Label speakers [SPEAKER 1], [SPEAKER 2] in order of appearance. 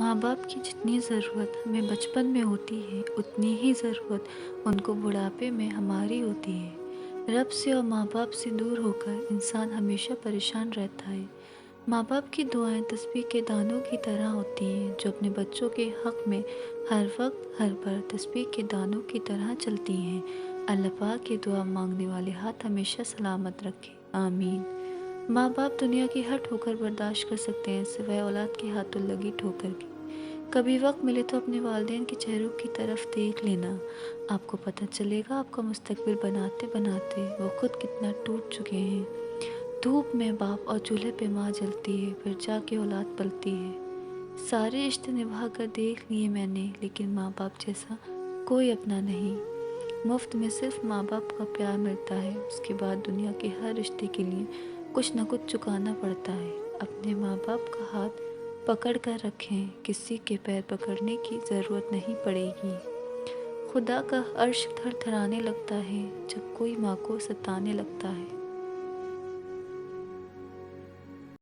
[SPEAKER 1] ماں باپ کی جتنی ضرورت ہمیں بچپن میں ہوتی ہے اتنی ہی ضرورت ان کو بڑھاپے میں ہماری ہوتی ہے۔ رب سے اور ماں باپ سے دور ہو کر انسان ہمیشہ پریشان رہتا ہے۔ ماں باپ کی دعائیں تسبیح کے دانوں کی طرح ہوتی ہیں جو اپنے بچوں کے حق میں ہر وقت ہر پل تسبیح کے دانوں کی طرح چلتی ہیں۔ اللہ پاک یہ دعا مانگنے والے ہاتھ ہمیشہ سلامت رکھے، آمین۔ ماں باپ دنیا کی ہر ٹھوکر برداشت کر سکتے ہیں سوائے اولاد کے ہاتھوں لگی ٹھوکر کی۔ کبھی وقت ملے تو اپنے والدین کے چہروں کی طرف دیکھ لینا، آپ کو پتہ چلے گا آپ کا مستقبل بناتے بناتے وہ خود کتنا ٹوٹ چکے ہیں۔ دھوپ میں باپ اور چولہے پہ ماں جلتی ہے، پھر جا کے اولاد پلتی ہے۔ سارے رشتے نبھا کر دیکھ لیے میں نے، لیکن ماں باپ جیسا کوئی اپنا نہیں۔ مفت میں صرف ماں باپ کا پیار ملتا ہے، اس کے بعد دنیا کے ہر رشتے کے لیے کچھ نہ کچھ چکانا پڑتا ہے۔ اپنے ماں باپ کا ہاتھ پکڑ کر رکھیں، کسی کے پیر پکڑنے کی ضرورت نہیں پڑے گی۔ خدا کا عرش تھر تھرانے لگتا ہے جب کوئی ماں کو ستانے لگتا ہے۔